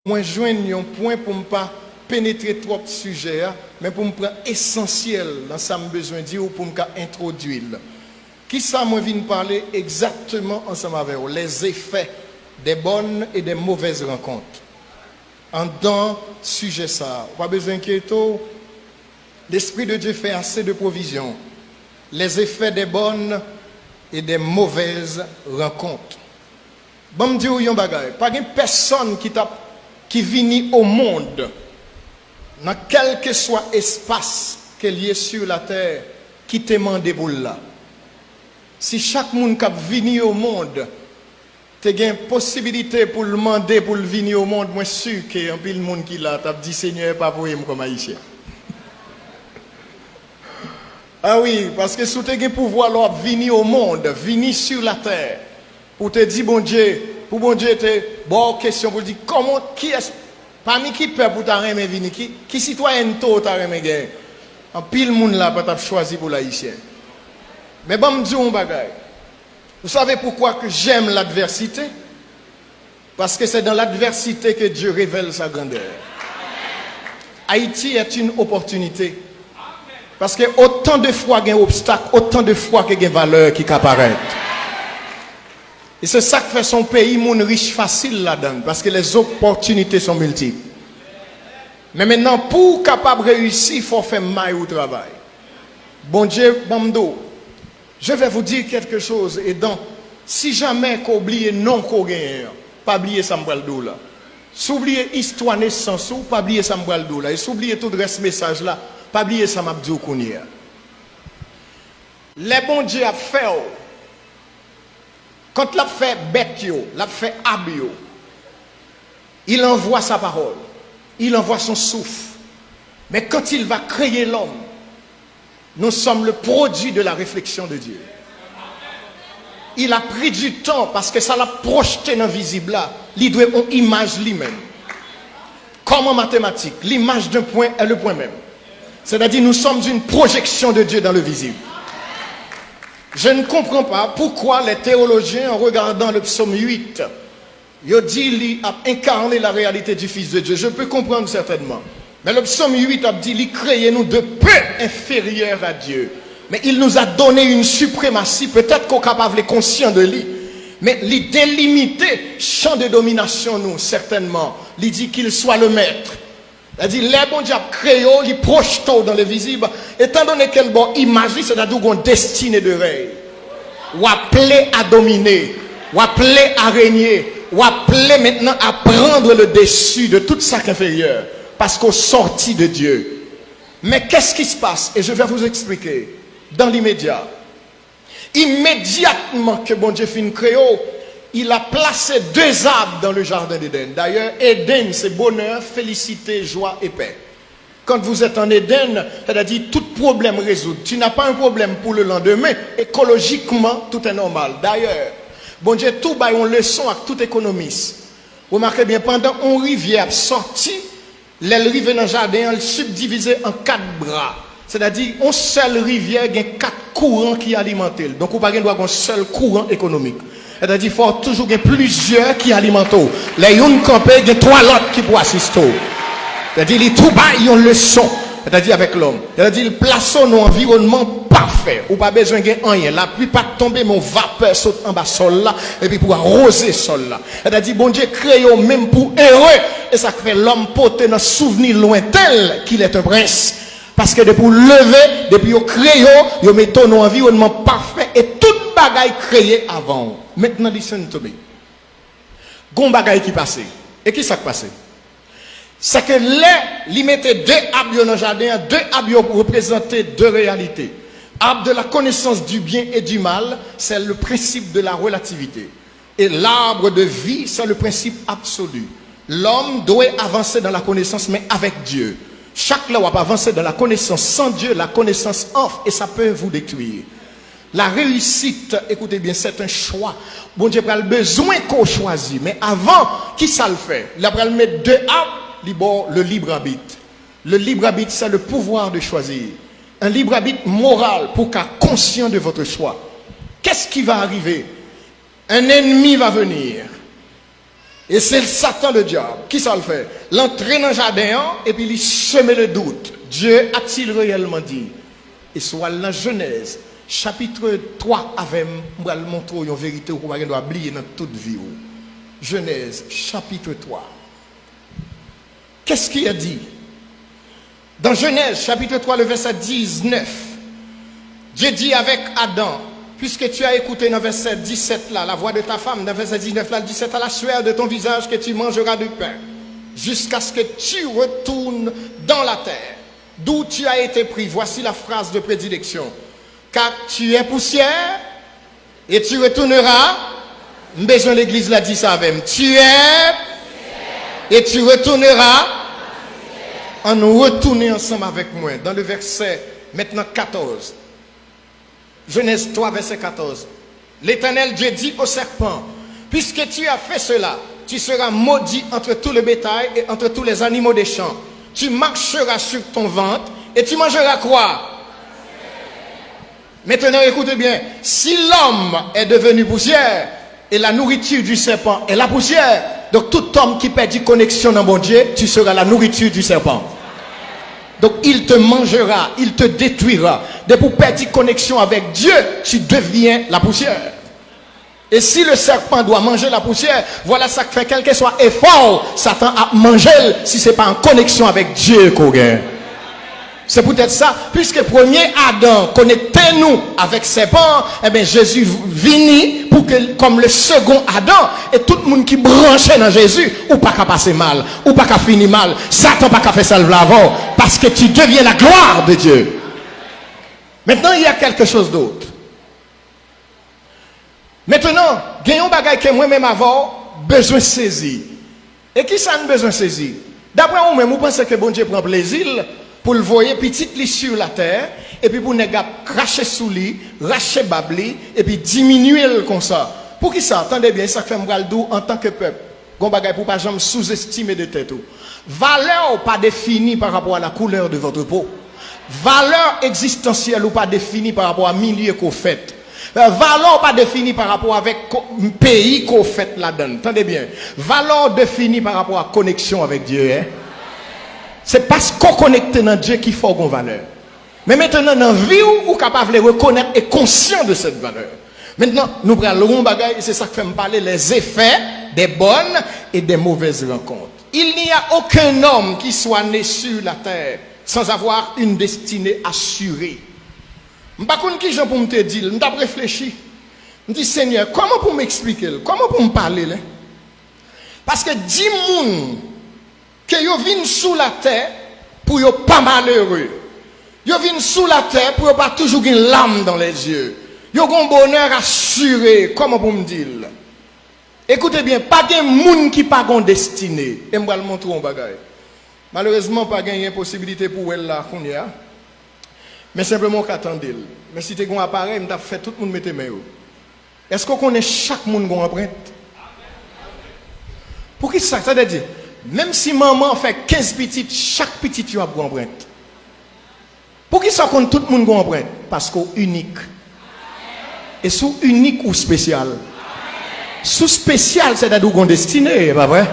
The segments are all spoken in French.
Moi, joindre un point pour ne pas pénétrer trop de sujets, mais pour me prendre essentiel dans ça me besoin de dire ou pour me introduire. Qui ça moi viens parler exactement ensemble avec vous, les effets des bonnes et des mauvaises rencontres. En dans sujet ça, pas besoin d'inquiéter. L'Esprit de Dieu fait assez de provisions. Les effets des bonnes et des mauvaises rencontres. Bon me dire yon bagay, pas une personne qui vient au monde dans quel que soit espace qu'elle est sur la terre qui te demande pour là. Si chaque monde qui vient au monde te gagne possibilité pour le demander pour venir au monde, moi sûr que un pile monde qui là t'a dit Seigneur pas pour moi comme haïtien. Ah oui, parce que si tu as le pouvoir de venir au monde, venir sur la terre, pour te dire, bon Dieu, pour bon Dieu, te bonne question pour dire, comment, qui est, parmi qui peut pour t'arrêter venir, qui citoyen tôt t'arrêter gagner, en pile monde là, pour t'avoir choisi pour l'haïtien. Mais bon, me dis un bagage. Vous savez pourquoi que j'aime l'adversité? Parce que c'est dans l'adversité que Dieu révèle sa grandeur. Haïti est une opportunité. Parce que autant de fois qu'il y a un obstacle, autant de fois qu'il y a une valeur qui apparaît. Et c'est ça qui fait son pays mon riche facile là-dedans. Parce que les opportunités sont multiples. Mais maintenant, pour capable réussir, il faut faire maille au travail. Bon Dieu, Bamdo, je vais vous dire quelque chose. Et donc, si jamais qu'on oublie non qu'on gagne, pas oublier ça m'baldou là. S'oublier histoire naissance ou pas oublier ça m'baldou là. Et s'oublier tout le reste message là. Pas oublier ça m'a dit au Kounia. Les bons dieux a fait, quand l'a fait bête, l'a fait abio, il envoie sa parole, il envoie son souffle. Mais quand il va créer l'homme, nous sommes le produit de la réflexion de Dieu. Il a pris du temps parce que ça l'a projeté dans le visible là. Il doit une image lui-même. Comme en mathématiques, l'image d'un point est le point même. C'est-à-dire nous sommes une projection de Dieu dans le visible. Je ne comprends pas pourquoi les théologiens, en regardant le psaume 8, ils disent qu'il a incarné la réalité du Fils de Dieu. Je peux comprendre certainement. Mais le psaume 8 a dit qu'il créait nous de peu inférieurs à Dieu. Mais il nous a donné une suprématie. Peut-être qu'on est capable d'être conscient de lui. Mais il délimité champ de domination, nous, certainement. Il dit qu'il soit le maître. Il dit, les bons diables créaux, les projetent dans le visible, étant donné qu'elle bon image, c'est-à-dire qu'on destinée de règne. Ou appelé à dominer, ou appelé à régner, ou appelé maintenant à prendre le dessus de toute sac inférieur, parce qu'on sortit de Dieu. Mais qu'est-ce qui se passe? Et je vais vous expliquer, dans l'immédiat. Immédiatement que bon Dieu finit créaux, il a placé deux arbres dans le jardin d'Éden. D'ailleurs, Éden, c'est bonheur, félicité, joie et paix. Quand vous êtes en Éden, c'est-à-dire tout problème résout. Tu n'as pas un problème pour le lendemain. Écologiquement, tout est normal. D'ailleurs, bon Dieu, tout bail une leçon à tout économiste. Remarquez bien, pendant une rivière sortie, les rivières dans le jardin, elle subdivisée en 4 bras. C'est-à-dire, une seule rivière, il y a 4 courants qui alimentent. Donc, vous n'avez pas un seul courant économique. C'est-à-dire qu'il faut toujours plusieurs qui alimentent. Les uns campés, il y a 3 autres qui pour assister. C'est-à-dire les tout bas, ils ont le son. C'est-à-dire avec l'homme. C'est-à-dire qu'ils placent dans un environnement parfait. Ou pas besoin de rien. La pluie pas tomber, mon vapeur saute en bas sol là. Et puis pour arroser sol là. C'est-à-dire bon Dieu crée même pour heureux. Et ça fait l'homme porter dans souvenir lointain qu'il est un prince. Parce que depuis lever, depuis créé, ils mettent un environnement parfait. Et toute bagaille créée avant. Maintenant, listen to me. Gon bagaille qui passait. Et qui s'est passé? C'est que les mettaient 2 arbres dans le jardin, 2 arbres pour représenter 2 réalités. Arbre de la connaissance du bien et du mal, c'est le principe de la relativité. Et l'arbre de vie, c'est le principe absolu. L'homme doit avancer dans la connaissance, mais avec Dieu. Chaque là, on va avancer dans la connaissance sans Dieu, la connaissance offre, et ça peut vous détruire. La réussite, écoutez bien, c'est un choix. Bon Dieu a besoin qu'on choisisse. Mais avant, qui ça le fait? Il va mettre 2 arbres, le libre arbitre. Le libre arbitre, c'est le pouvoir de choisir. Un libre arbitre moral pour qu'à conscient de votre choix. Qu'est-ce qui va arriver? Un ennemi va venir. Et c'est le Satan, le diable. Qui ça le fait? L'entrer dans le jardin et puis il semer le doute. Dieu a-t-il réellement dit? Et soit dans Genèse, chapitre 3, avec moi, le montrer une vérité qu'on doit oublier dans toute vie. Genèse, chapitre 3. Qu'est-ce qu'il a dit? Dans Genèse, chapitre 3, le verset 19, Dieu dit avec Adam, puisque tu as écouté dans le verset 17 là, la voix de ta femme, dans le verset 19 là, 17 à la sueur de ton visage que tu mangeras du pain, jusqu'à ce que tu retournes dans la terre, d'où tu as été pris. Voici la phrase de prédilection. Car tu es poussière et tu retourneras. Besoin l'église l'a dit ça avec. Tu es et tu retourneras. En nous retourner ensemble avec moi. Dans le verset maintenant 14. Genèse 3, verset 14. L'Éternel Dieu dit au serpent, puisque tu as fait cela, tu seras maudit entre tout le bétail et entre tous les animaux des champs. Tu marcheras sur ton ventre et tu mangeras quoi? Maintenant, écoutez bien. Si l'homme est devenu poussière et la nourriture du serpent est la poussière, donc tout homme qui perd connexion dans mon Dieu, tu seras la nourriture du serpent. Donc il te mangera, il te détruira. Dès pour perdre connexion avec Dieu, tu deviens la poussière. Et si le serpent doit manger la poussière, voilà ça que fait quel que soit effort, Satan a mangé si ce n'est pas en connexion avec Dieu qu'on gagne. C'est peut-être ça, puisque premier Adam connectait nous avec serpent, eh bien Jésus vini pour que, comme le second Adam, et tout le monde qui branchait dans Jésus, ou pas qu'à passer mal, ou pas qu'à finir mal, Satan pas qu'à faire ça avant, parce que tu deviens la gloire de Dieu. Maintenant, il y a quelque chose d'autre. Maintenant, gagnons bagaille que moi-même avant, besoin de saisir. Et qui ça a besoin de saisir? D'après vous-même, vous pensez que bon Dieu prend plaisir pour le voir petit lit sur la terre, et puis pour ne pas cracher sous lui, racher babli, et puis diminuer le comme ça. Pour qui ça? Attendez bien, ça fait m'bral dou en tant que peuple. Gon bagay pour pas jamais sous-estimer de tête. Valeur pas définie par rapport à la couleur de votre peau. Valeur existentielle ou pas définie par rapport à milieu qu'on fait. Valeur pas définie par rapport avec pays qu'on fait là-dedans. Attendez bien. Valeur définie par rapport à connexion avec Dieu. Hein? C'est parce qu'on connecte dans Dieu qu'il faut qu'on valeur. Mais maintenant, dans la vie, on est capable de reconnaître et conscient de cette valeur. Maintenant, nous prenons le bagage et c'est ça que fait me parler les effets des bonnes et des mauvaises rencontres. Il n'y a aucun homme qui soit né sur la terre sans avoir une destinée assurée. Je ne sais pas qui j'en pour me dire, je n'ai réfléchi. Je me dis, Seigneur, comment pour m'expliquer? Comment pour me parler? Parce que 10 personnes que yo viennent sous la terre pour yo pas malheureux. Yo viennent sous la terre pour yo pas toujours une larme dans les yeux. Yo un bonheur assuré, comment pour me dire? Écoutez bien, pas de monde qui pas gon destinée. Et me va le montrer un bagage. Malheureusement pas gagne possibilité pour elle là qu'on y a. Mais simplement qu'attendez. Mais si tu as un appareil, m't'a fait tout le monde mettre main. Est-ce qu'on connaît chaque monde gon empreinte? Pour qui ça veut dire? Même si maman fait 15 petites, chaque petite tu as une empreinte. Pour qui ça compte tout le monde a une empreinte? Parce qu'on est unique. Et sous unique ou spécial? Sous spécial, c'est-à-dire qu'on est destiné, pas vrai?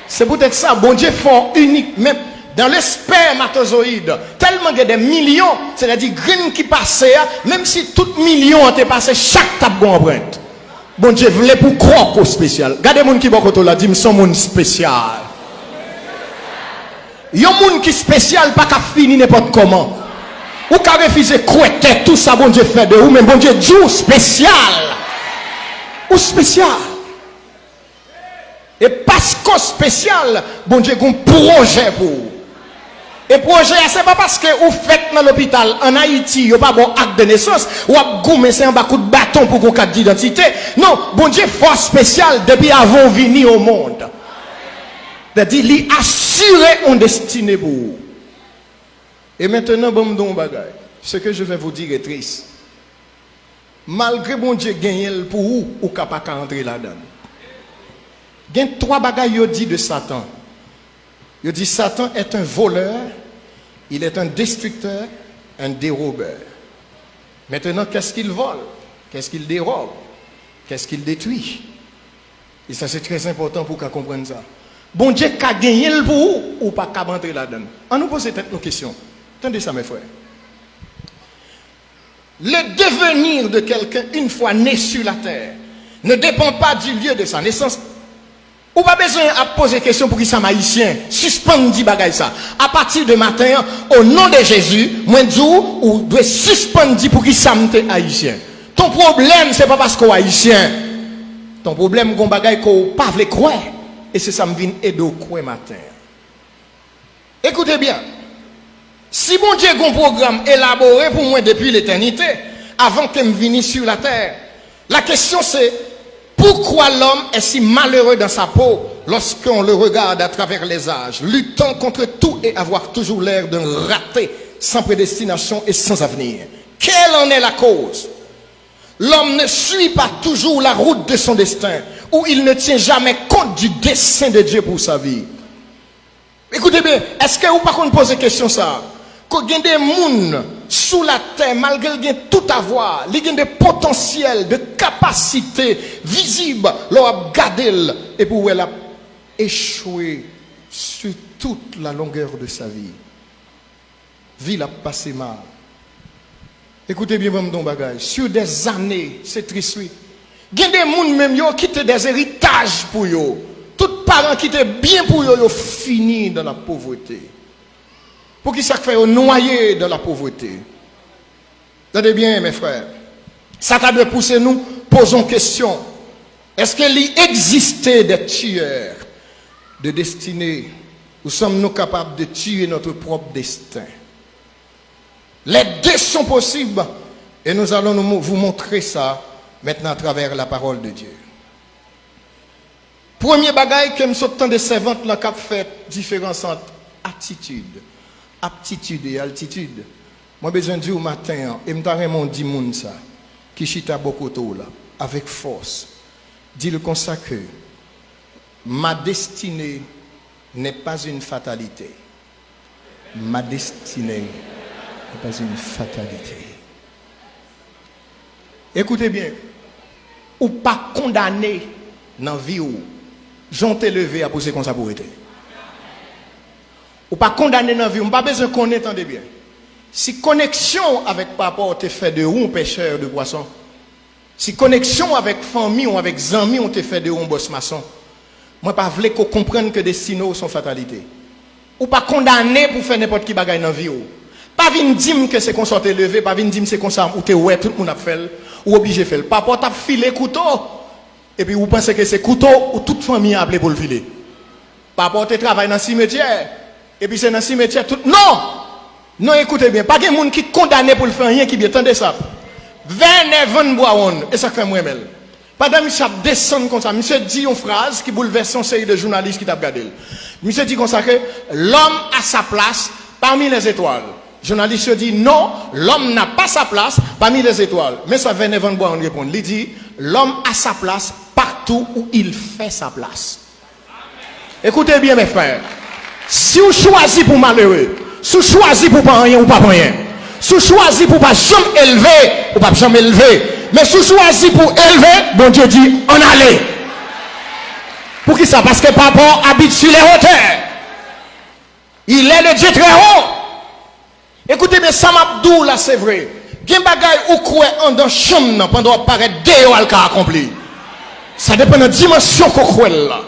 C'est peut-être ça, bon Dieu fort unique. Même dans le spermatozoïde, tellement il y a des millions, c'est-à-dire graines qui passent, même si tout million ont passé, chaque tape une empreinte. Bon Dieu voulait pour croire au spécial. Regardez les gens qui sont là, disent sont monde spécial. Il y a des gens qui sont spécial, pas qu'à finir n'importe comment. Ou qu'à refuser croire tout ça, bon Dieu fait de vous, mais bon Dieu dit spécial. Ou spécial. Et parce qu'on spécial, bon Dieu a un projet pour vous. Et projet, c'est pas parce que vous faites dans l'hôpital en Haïti, vous n'avez pas bon acte de naissance, ou avez gommé un coup de bâton pour qu'on carte d'identité. Non, bon Dieu, force spéciale depuis avant de venir au monde. C'est-à-dire, il assuré une destinée pour vous. Et maintenant, bon, me bagay. Ce que je vais vous dire est triste. Malgré bon Dieu gagné pour vous, ou capable d'entrer là-dedans. Il y a 3 bagailles dit de Satan. Il dit Satan est un voleur, il est un destructeur, un dérobeur. Maintenant, qu'est-ce qu'il vole? Qu'est-ce qu'il dérobe? Qu'est-ce qu'il détruit? Et ça c'est très important pour qu'on comprenne ça. Bon Dieu qu'a gagné le pour ou pas qu'à rentrer là-dedans. On nous pose peut-être nos questions. Attendez ça mes frères. Le devenir de quelqu'un une fois né sur la terre ne dépend pas du lieu de sa naissance. Ou pas besoin de poser question pour qui ça haïtien. Suspendre dit bagay ça. À partir de matin, au nom de Jésus, moi dis ou doit suspendre dit pour qui ça haïtien. Ton problème c'est pas parce qu'on haïtien. Ton problème qu'on bagay qu'on pas veut croire et c'est ça me vient aider au croire matin. Écoutez bien. Si mon Dieu a un programme élaboré pour moi depuis l'éternité, avant que je vienne sur la terre, la question c'est pourquoi l'homme est si malheureux dans sa peau lorsqu'on le regarde à travers les âges, luttant contre tout et avoir toujours l'air d'un raté, sans prédestination et sans avenir? Quelle en est la cause? L'homme ne suit pas toujours la route de son destin, ou il ne tient jamais compte du dessein de Dieu pour sa vie. Écoutez bien, est-ce que vous par contre posez question ça? Qu'il y a des gens sous la terre, malgré qu'il y a tout à voir, il y a des potentiels, de capacités visibles, l'on a gardé et pour elle a échoué sur toute la longueur de sa vie. Vie l'a passé mal. Écoutez bien, mon bagage. Sur des années, c'est triste. Il y a des gens même qui ont des héritages pour eux. Tous parents qui étaient bien pour eux, ils ont fini dans la pauvreté. Pour qui ça fait noyer dans la pauvreté? Tenez bien, mes frères. Ça t'a de pousser nous, posons question. Est-ce qu'il existait des tueurs de destinée ou sommes-nous capables de tuer notre propre destin? Les deux sont possibles et nous allons vous montrer ça maintenant à travers la parole de Dieu. Premier bagaille que nous sommes des servantes là qui fait différence entre attitude, aptitude et altitude. Moi besoin de dire au matin et me dit moun ça qui chita beaucoup là avec force. Dis-le comme ça que ma destinée n'est pas une fatalité. Ma destinée n'est pas une fatalité. Écoutez bien, ou pas condamné dans la vie où j'en t'ai levé à poser comme ça pour être. Ou pas condamné dans la vie, on n'a pas besoin qu'on entende bien. Si connexion avec papa te fait de ou pêcheur de poisson, si connexion avec famille ou avec amis on te fait de ou boss maçon, moi pas voulais qu'on comprenne que destino sont fatalité. Ou pas condamné pour faire n'importe qui bagaille dans la vie. Pas venir dire que c'est qu'on soit levé, pas venir dire que c'est qu'on ça ou te ouais tout le monde a fait ou obligé de faire. Papa t'a filé couteau et puis vous pensez que c'est couteau ou toute famille a appelé pour le filer. Papa te travaille dans le cimetière et puis c'est dans le cimetière tout. Non, écoutez bien, pas de monde qui condamné pour le faire rien qui bien tendez ça. 29 bois et ça fait moi même. Pendant monsieur descend comme ça, monsieur dit une phrase qui bouleverse son série de journalistes qui t'a regardé. Monsieur dit comme ça que l'homme a sa place parmi les étoiles. Journaliste dit non, l'homme n'a pas sa place parmi les étoiles. Mais ça 29 bois on répond. Il dit l'homme a sa place partout où il fait sa place. Écoutez bien mes frères. Si vous choisissez pour malheureux, si vous choisissez pour pas rien ou pas rien, si vous choisissez pour pas jamais élever ou pas jamais élever, mais si vous choisissez pour élever, bon Dieu dit en allez. Pour qui ça? Parce que papa habite sur les hauteurs. Il est le Dieu très haut. Écoutez bien, ça m'abdou là c'est vrai. Gen bagay ou quoi en dans chambre pendant paraître déo al ka accompli. Ça dépend de la dimension qu'on croit là.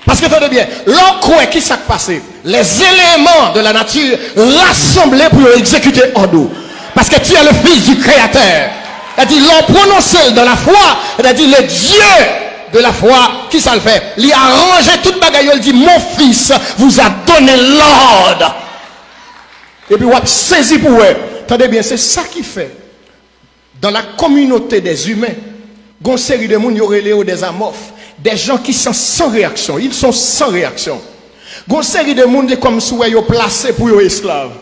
Parce que attendez bien, l'on croit qui s'est passé, les éléments de la nature rassemblés pour exécuter en nous. Parce que tu es le fils du Créateur. C'est-à-dire l'on prononcé dans la foi, c'est-à-dire le Dieu de la foi, qui ça le fait? Il a arrangé toute bagaille, il dit mon fils vous a donné l'ordre. Et puis, on a saisi pour eux. Attendez bien, c'est ça qui fait. Dans la communauté des humains, il y a une série de gens qui ont des amorphes, des gens qui sont sans réaction. Ils sont sans réaction. Il y a une série de gens qui comme si ils sont placés pour les esclaves.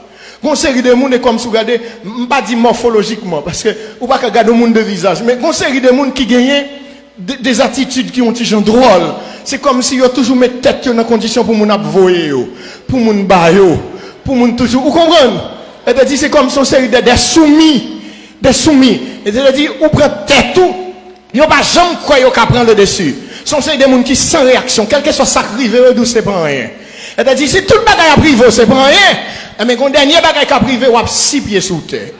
Il y a une série de gens qui comme si vous regardez, je ne vais pas dire morphologiquement, parce que vous ne pouvez pas regarder le monde de visage, mais il y a une série de gens qui gagnent des attitudes qui ont des gens drôles. C'est comme si ils ont toujours mis tête dans condition pour nous voyer, pour nous bailler. Pour moun toujours, vous comprenez? C'est-à-dire c'est comme son série des soumis, Et c'est-à-dire ou prend tête tout, yo pas jamais quoi yo ka prendre le dessus. sont des gens qui sans réaction, quel que soit ça privé, d'où c'est pas rien. C'est-à-dire, si tout le bagage à privé, c'est pas rien, mais quand dernier bagage à privé, on a 6 pieds sous terre.